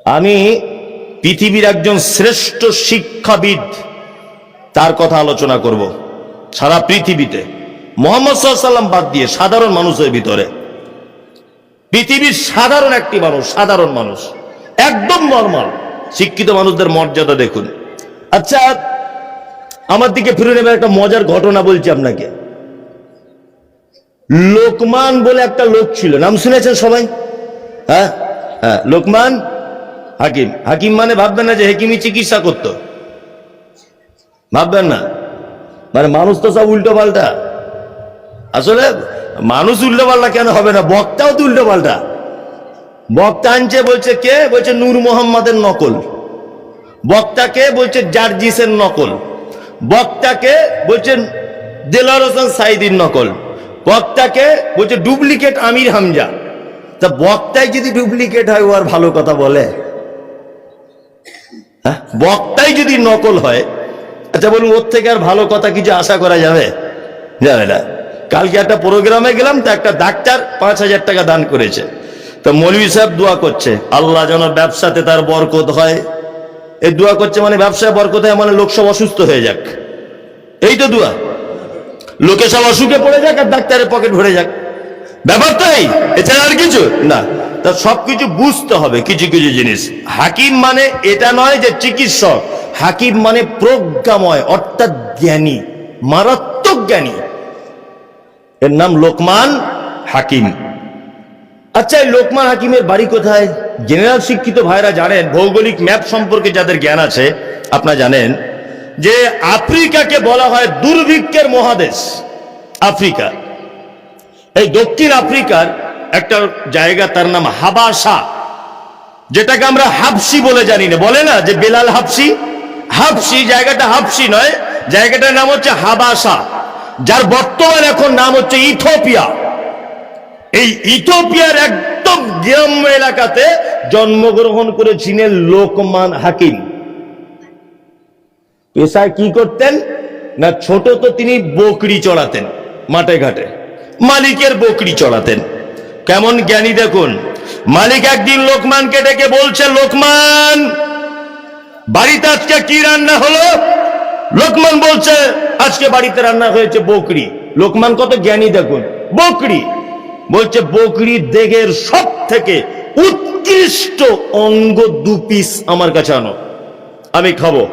আমি পৃথিবীর একজন শ্রেষ্ঠ শিক্ষাবিদ তার কথা আলোচনা করব। সারা পৃথিবীতে মুহাম্মদ সাল্লাল্লাহু আলাইহি ওয়াসাল্লাম বাদ দিয়ে সাধারণ মানুষের ভিতরে, পৃথিবীর সাধারণ একটি মানুষ, সাধারণ মানুষ, একদম নরমাল শিক্ষিত মানুষদের মর্যাদা দেখুন। আচ্ছা, আমার দিকে ফিরে নেবে, একটা মজার ঘটনা বলছি আপনাকে। লোকমান বলে একটা লোক ছিল, নাম শুনেছেন সবাই? হ্যাঁ হ্যাঁ, লোকমান হাকিম। হাকিম মানে ভাববেন না যে হেকিমি চিকিৎসা করতো, ভাববেন না। মানে মানুষ তো সব উল্টো পাল্টা। আসলে মানুষ উল্টো পাল্টা কেন হবে না, বক্তাও তো উল্টো পাল্টা। বক্তা আনছে, বলছে কে? বলছে নূর মোহাম্মদের নকল। বক্তাকে বলছে জার্জিসের নকল। বক্তাকে বলছেন দেলোয়ার হোসেন সাইদির নকল। বক্তাকে বলছে ডুপ্লিকেট আমির হামজা। তা বক্তাই যদি ডুপ্লিকেট হয়, ও আর ভালো কথা বলে? হ্যাঁ, বক্তাই যদি নকল হয়, আচ্ছা বলুন, ওর থেকে আর ভালো কথা কিছু আশা করা যাবে? যাবে না। কালকে একটা প্রোগ্রামে গেলাম, তো একটা ডাক্তার 5,000 টাকা দান করেছে। তো মৌলভী সাহেব দোয়া করছে, আল্লাহ যেন ব্যবসাতে তার বরকত হয়। এই দোয়া করছে মানে ব্যবসায় বরকত হয়, মানে লোক সব অসুস্থ হয়ে যাক, এই তো দোয়া। লোকে সব অসুখে পড়ে যাক আর ডাক্তারের পকেট ভরে যাক, ব্যাপার তো এই, এছাড়া আর কিছু না। তা সবকিছু বুঝতে হবে কিছু কিছু জিনিস। হাকিম মানে এটা নয় যে চিকিৎসক, হাকিম মানে প্রজ্ঞাময়, অর্থাৎ জ্ঞানী, মারাত্মক জ্ঞানী। এর নাম লোকমান হাকিম। আচ্ছা, এই লোকমান হাকিমের বাড়ি কোথায়? জেনারেল শিক্ষিত ভাইরা জানেন, ভৌগোলিক ম্যাপ সম্পর্কে যাদের জ্ঞান আছে, আপনারা জানেন যে আফ্রিকাকে বলা হয় দুর্ভিক্ষের মহাদেশ। আফ্রিকা, এই দক্ষিণ আফ্রিকার একটা জায়গা, তার নাম হাবাসা, যেটাকে আমরা হাবসি বলে জানি না, বলে না যে বেলাল হাবসি। হাবসি জায়গাটা হাবসি নয়, জায়গাটার নাম হচ্ছে হাবাসা, যার বর্তমান এখন নাম হচ্ছে ইথিওপিয়া। এই ইথিওপিয়ার একদম গ্রাম্য এলাকাতে জন্মগ্রহণ করেছিলেন লোকমান হাকিম। পেশায় কি করতেন না, ছোট তো তিনি বকরি চড়াতেন মাঠে ঘাটে, মালিকের বকরি চড়াতেন। কেমন জ্ঞানী দেখুন। মালিক একদিন লোকমানকে ডেকে বলছে, লোকমান, বাড়িতে আজকে কি রান্না হলো? লোকমান বলছে, আজকে বাড়িতে রান্না হয়েছে বকরি। লোকমান কত জ্ঞানী দেখুন, বকরি। বলছে, বকরি দেহের সব থেকে উৎকৃষ্ট অঙ্গ 2 পিস আমার কাছে আনো, আমি খাবো।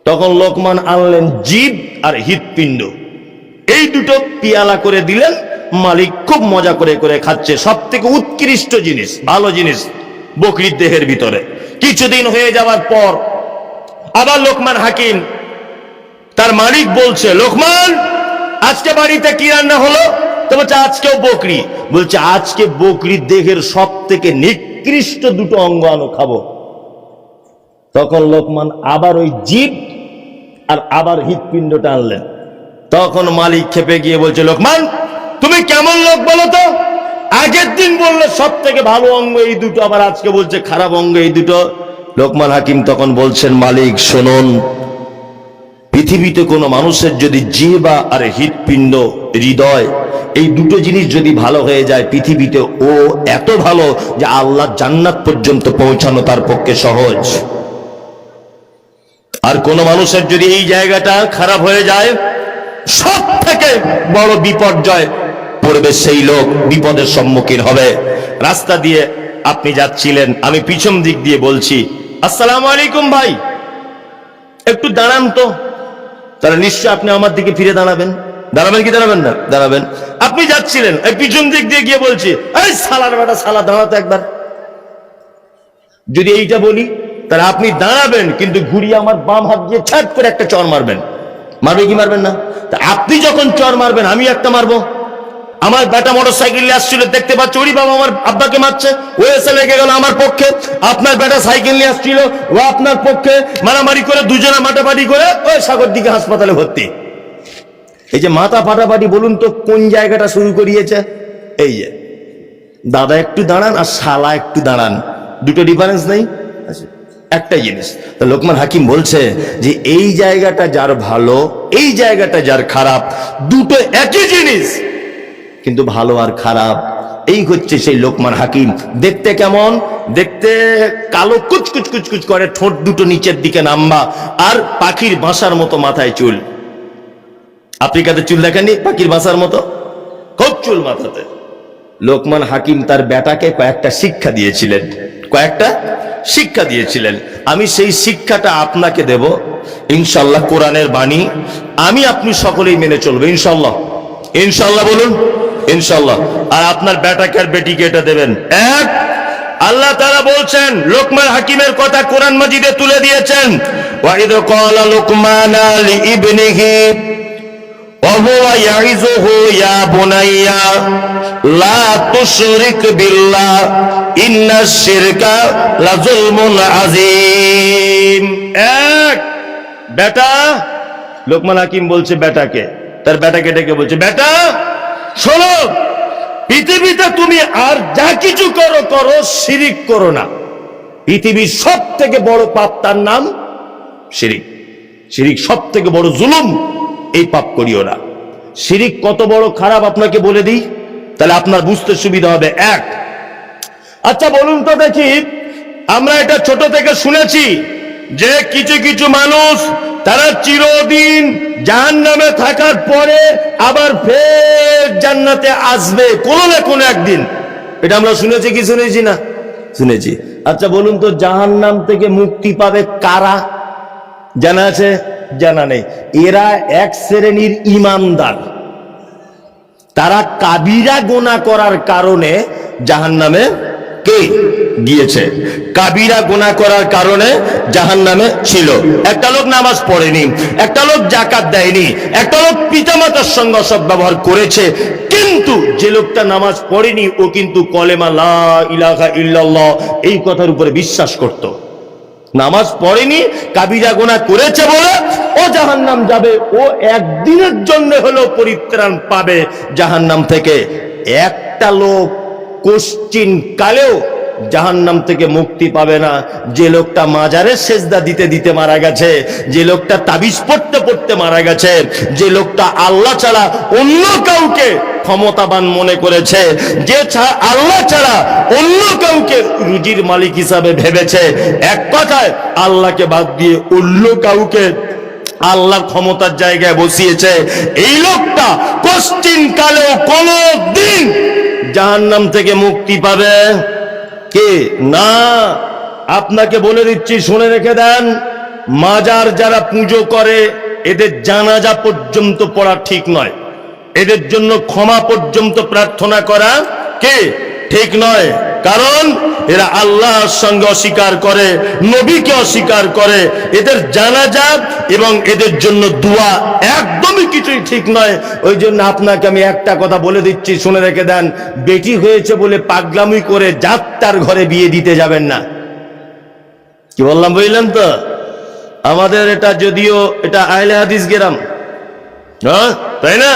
তখন লোকমান আনলেন জিভ আর হৃৎপিণ্ড, এই দুটো পিয়ালা করে দিলেন। মালিক খুব মজা করে করে খাচ্ছে, সব থেকে উৎকৃষ্ট জিনিস, ভালো জিনিস বকরির দেহের ভিতরে। কিছুদিন হয়ে যাওয়ার পর আবার লোকমান হাকিম, তার মালিক বলছে, লোকমান, আজকে বাড়িতে কি রান্না হলো? তো বলছে, আজকেও বকরি। বলছে, আজকে বকরির দেহের সব থেকে নিকৃষ্ট 2টো অঙ্গ আনো, খাবো। তখন লোকমান আবার ওই জিভ আর আবার হৃৎপিণ্ডটা আনলেন। তখন মালিক খেপে গিয়ে বলছে, লোকমান, তুমি কেমন লোক বলো তো? আগের দিন বললে সব থেকে ভালো অঙ্গ এই 2টো, আবার আজকে বলছে খারাপ অঙ্গ এই 2টো। লোকমান হাকিম তখন বলছেন, মালিক শুনুন, পৃথিবীতে কোনো মানুষের যদি জিহ্বা আর হৃৎপিণ্ড, হৃদয়, এই 2টো জিনিস যদি ভালো হয়ে যায়, পৃথিবীতে ও এত ভালো যে আল্লাহ জান্নাত পর্যন্ত পৌঁছানো তার পক্ষে সহজ। আর কোন মানুষের যদি এই জায়গাটা খারাপ হয়ে যায়, সব থেকে বড় বিপর্যয় পড়বে, সেই লোক বিপদের সম্মুখীন হবে। রাস্তা দিয়ে আপনি যাচ্ছিলেন, আমি পিছন দিক দিয়ে বলছি, আসসালামু আলাইকুম ভাই, একটু দাঁড়ান তো। তাহলে নিশ্চয় আপনি আমার দিকে ফিরে দাঁড়াবেন। দাঁড়াবেন কি দাঁড়াবেন না? দাঁড়াবেন। আপনি যাচ্ছিলেন, এই পিছন দিক দিয়ে গিয়ে বলছি, এই সালার বেটা, সালা দাঁড়াতো একবার। যদি এইটা বলি, তাহলে আপনি দাঁড়াবেন, কিন্তু ঘুরিয়ে আমার বাম হাত দিয়ে ছাট করে একটা চর মারবেন। মারবে কি মারবেন না? তা আপনি যখন চর মারবেন, আমি একটা মারবো। আমার বেটা মোটর সাইকেল নিয়ে আসছিল, দেখতে পাচ্ছি, ওরি বাবা, আমার আব্বাকে মারছে, ও এসে লেগে গেল আমার পক্ষে। আপনার বেটা সাইকেল নিয়ে আসছিল, ও আপনার পক্ষে মারামারি করে, দুজনে মাটাপাটি করে ওই সাগর দিকে হাসপাতালে ভর্তি। এই যে মাথা ফাটাফাটি, বলুন তো কোন জায়গাটা শুরু করিয়েছে? এই যে দাদা একটু দাঁড়ান আর শালা একটু দাঁড়ান, 2টো ডিফারেন্স নেই? একটাই জিনিস। তো লোকমান হাকিম বলছে যে এই জায়গাটা যার ভালো, এই জায়গাটা যার খারাপ, 2টো একই জিনিস, কিন্তু ভালো আর খারাপ এই হচ্ছে সেই লোকমান হাকিম। দেখতে কেমন? দেখতে কালো কুচকুচ কুচকুচ করে, ঠোঁট দুটো নিচের দিকে নাম্বা, আর পাখির বাসার মতো মাথায় চুল। আফ্রিকাতে চুল দেখেননি পাখির বাসার মতো? খুব চুল মাথাতে। লোকমান হাকিম তার বেটাকে কয়েকটা শিক্ষা দিয়েছিলেন, কয়েকটা শিক্ষা দিয়েছিলেন। আমি সেই শিক্ষাটা আপনাকে দেব ইনশাল্লাহ, কোরআনের বাণী। আমি আপনি সকলেই মেনে চলবো ইনশাল্লাহ। ইনশাল্লাহ বলুন ইনশাল্লাহ। আর আপনার বেটাকে আর বেটিকে এটা দেবেন। এক, আল্লাহ তাআলা বলছেন, লোকমান হাকিমের কথা কোরআন মাজিদে তুলে দিয়েছেন, ওয়াইদ ক্বালা লুকমানা লিইবনিহি ওয়া হুয়া ইয়াইযুহু ইয়া বুনাইয়া লা তুশরিক বিল্লাহ ইন্নাশ শিরকা লাযুলমুন আযীম। এক, বেটা, লোকমান হাকিম বলছে বেটাকে, তার বেটাকে ডেকে বলছে, বেটা শোনো, পৃথিবীতে তুমি আর যা কিছু করো করো, শিরিক করো না। পৃথিবীর সব থেকে বড় পাপ, তার নাম শিরিক। শিরিক সব থেকে বড় জুলুম, এই পাপ করিও না। শিরিক কত বড় খারাপ আপনাকে বলে দিই, তাহলে আপনার বুঝতে সুবিধা হবে। এক, আচ্ছা বলুন তো দেখি, আমরা এটা ছোট থেকে শুনেছি যে কিছু কিছু মানুষ তারা চিরদিন জাহান্নামে থাকার পরে আবার ফের জান্নাতে আসবে কোনো না কোনো একদিন। এটা আমরা শুনেছি কি শুনেছি না? শুনেছি। আচ্ছা বলুন তো, জাহান্নাম থেকে মুক্তি পাবে কারা? জানা আছে? জানা নেই। এরা এক শ্রেণীর ইমানদার, তারা কাবিরা গুনাহ করার কারণে জাহান্নামে কে গিয়েছে, কাবিরা গুনাহ করার কারণে জাহান্নামে ছিল। একটা লোক নামাজ পড়েনি, একটা লোক যাকাত দেয়নি, একটা লোক পিতামাতার সঙ্গে সদ্ব্যবহার করেছে, কিন্তু যে লোকটা নামাজ পড়েনি ও কিন্তু কলেমা লা ইলাহা ইল্লাল্লাহ এই কথার উপরে বিশ্বাস করত। নামাজ পড়েনি, কাবিরা গুনাহ করেছে বলে ও জাহান্নাম যাবে, ও একদিনের জন্য হলেও পরিত্রাণ পাবে জাহান্নাম থেকে। একটা লোক কোশ্চিন কালেও জাহান্নাম থেকে মুক্তি পাবে না, যে লোকটা মাজারে সেজদা দিতে দিতে মারা গেছে, যে লোকটা তাবিজ পড়তে পড়তে মারা গেছে, যে লোকটা আল্লাহ ছাড়া অন্য কাউকে ক্ষমতাবান মনে করেছে, যে আল্লাহ ছাড়া অন্য কাউকে রুজির মালিক হিসাবে ভেবেছে, এক কথায় আল্লাহকে বাদ দিয়ে অন্য কাউকে আল্লাহর ক্ষমতার জায়গায় বসিয়েছে, এই লোকটা কোশ্চিন কালেও কোনদিন জাহান্নাম থেকে মুক্তি পাবে কে না। আপনাকে বলে দিচ্ছি, শুনে রেখে দেন, মাজার যারা পুজো করে এদের জানাজা পর্যন্ত পড়া ঠিক নয়, এদের জন্য ক্ষমা পর্যন্ত প্রার্থনা করা কে ঠিক নয়। কারণ এরা আল্লাহর সঙ্গে অস্বীকার করে, নবীকে অস্বীকার করে। এদের জানাজা এবং এদের জন্য দোয়া একদমই কিছুই ঠিক নয়। ওই জন্য আপনাকে আমি একটা কথা বলে দিচ্ছি, শুনে রেখে দেন, বেটি হয়েছে বলে পাগলামি করে যাত্রার ঘরে বিয়ে দিতে যাবেন না। কি বললাম বুঝলেন তো? আমাদের এটা যদিও এটা আহলে হাদিস গ্রাম, হ্যাঁ তাই না,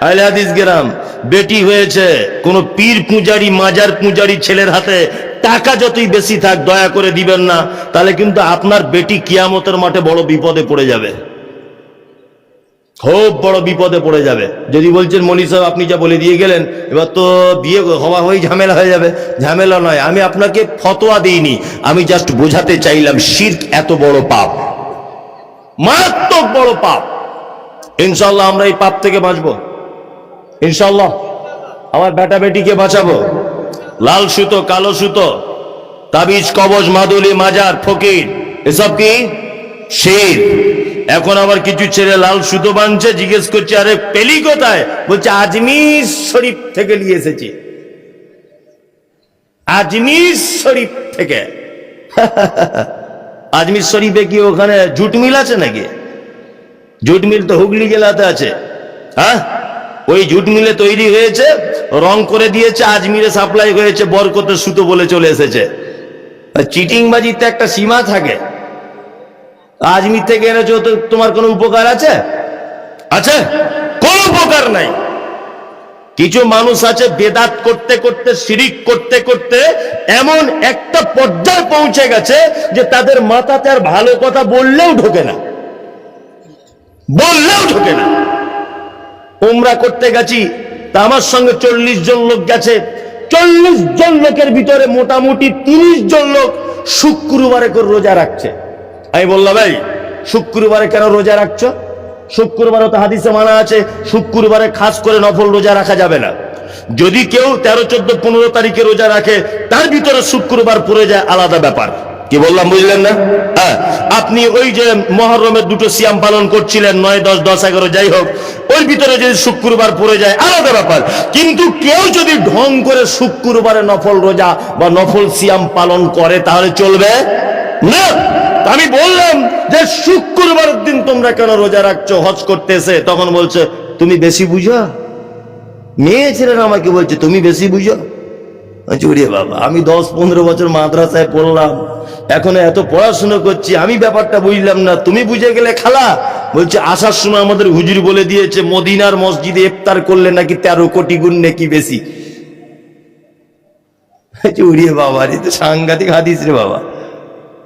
আহলে হাদিস গ্রাম, বেটি হয়েছে কোন পীর পূজারি মাজার পূজারি ছেলের হাতে টাকা যতই বেশি থাক দয়া করে দিবেন না, তাহলে কিন্তু আপনার বেটি কিয়ামতের মাঠে বড় বিপদে পড়ে যাবে, খুব বড় বিপদে পড়ে যাবে। যদি বলছেন মনি সাহেব আপনি যা বলে দিয়ে গেলেন, এবার তো বিয়ে হওয়া হয়ে ঝামেলা হয়ে যাবে। ঝামেলা নয়, আমি আপনাকে ফতোয়া দিইনি, আমি জাস্ট বোঝাতে চাইলাম শিরক এত বড় পাপ, মারাত্মক বড় পাপ। ইনশাল্লাহ আমরা এই পাপ থেকে বাঁচবো, ইনশাল্লাহ আমার বেটা বেটিকে বাঁচাবো। লাল সুতো কালো সুতো, তাবিজ কবজ মাদুলি মাজার ফকির এসব কি শিরক। এখন আবার কিছু ছেলে লাল সুতো বাঁধছে, জিজ্ঞেস করছে আরে পেলি কোথায়? বলছে আজমির শরীফ থেকে নিয়ে এসেছি, আজমির শরীফ থেকে। আজমির শরীফে কি ওখানে জুট মিল আছে নাকি? জুট মিল তো হুগলি জেলাতে আছে। হ্যাঁ, ওই জুট মিলে তৈরি হয়েছে, রং করে দিয়েছে, আজমিরে সাপ্লাই হয়েছে, বরকতের সুতো বলে চলে এসেছে। চিটিংবাজিতে একটা সীমা থাকে। আজমির থেকে এনেছো তো তোমার কোনো উপকার আছে? আছে? কোন উপকার নাই। কিছু মানুষ আছে বেদাত করতে করতে, শিরিক করতে করতে এমন একটা পর্যায়ে পৌঁছে গেছে যে তাদের মাথাতে আর ভালো কথা বললেও ঢোকে না, বললেও ঢোকে না। উমরা করতে গেছি, তা আমার সঙ্গে 40 জন লোক গেছে, 40 জন লোকের ভিতরে মোটামুটি 30 জন লোক শুক্রবারে করে রোজা রাখছে। আমি বললাম, ভাই শুক্রবারে কেন রোজা রাখছো? শুক্রবারে তো হাদিসে মানা আছে শুক্রবারে খাস করে নফল রোজা রাখা যাবে না। যদি কেউ 13, 14, 15 তারিখে রোজা রাখে তার ভিতরে শুক্রবার পড়ে যায়, আলাদা ব্যাপার। কি বললাম বুঝলেন না? হ্যাঁ, আপনি ওই যে মহরমের 2টো সিয়াম পালন করছিলেন, 9, 10, 10, 11 যাই হোক, ওই ভিতরে যদি শুক্রবার পড়ে যায় আলাদা ব্যাপার। কিন্তু কেউ যদি ঢং করে শুক্রবারে নফল রোজা বা নফল সিয়াম পালন করে তাহলে চলবে না। আমি বললাম যে শুক্রবারের দিন তোমরা কেন রোজা রাখছো হজ করতে এসে? তখন বলছে তুমি বেশি বুঝো। মেয়ে ছেলেরা আমাকে বলছে তুমি বেশি বুঝো। ওরে বাবা, আমি 10-15 বছর মাদ্রাসায় পড়লাম, এখন এত পড়াশোনা করছি, আমি ব্যাপারটা বুঝলাম না, তুমি বুঝে গেলে খালা। বলছে আসার সময় আমাদের হুজুর বলে দিয়েছে মদিনার মসজিদে ইফতার করলে নাকি 13 কোটি গুণ নাকি বেশি। ওরে বাবা, রে তো সাংঘাতিক হাদিস রে বাবা।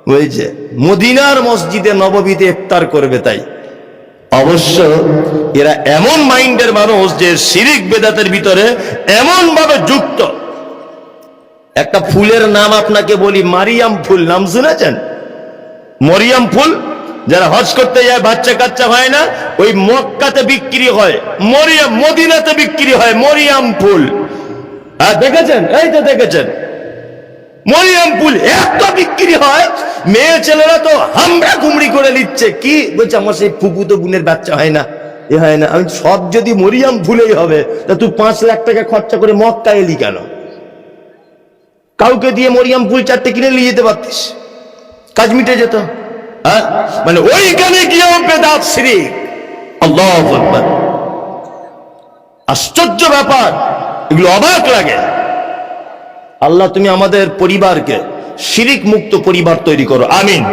বলছে মদিনার মসজিদে নববীতে ইফতার করবে। তাই অবশ্য এরা এমন মাইন্ডের মানুষ যে শিরিক বেদাতের ভিতরে এমন ভাবে যুক্ত। একটা ফুলের নাম আপনাকে বলি, মারিয়াম ফুল, নাম শুনেছেন? মরিয়াম ফুল যারা হজ করতে যায় বাচ্চা কাচ্চা হয় না, ওই মক্কাতে বিক্রি হয়, মদিনাতে বিক্রি হয় মরিয়াম ফুল। দেখেছেন? এই তো দেখেছেন মরিয়াম ফুল এত বিক্রি হয়, মেয়ে ছেলেরা তো হামড়া কুমড়ি করে নিচ্ছে। কি বলছে, আমার সেই ফুপুতো বোনের বাচ্চা হয় না, এ হয় না। আমি সব যদি মরিয়াম ফুলেই হবে তা তুই 5 লাখ টাকা খরচা করে মক্কা এলি কেন? কাউকে দিয়ে মরিয়াম ফুল 4টে কিনে নিয়ে যেতে পারতিস, কাজ মিটে যেত। হ্যাঁ, মানে ওইখানে গিয়েও বেদাত শিরিক। আল্লাহু আকবার, আশ্চর্য ব্যাপার, এগুলো অবাক লাগে। আল্লাহ তুমি আমাদের পরিবারকে শিরিক মুক্ত পরিবার তৈরি করো, আমিন।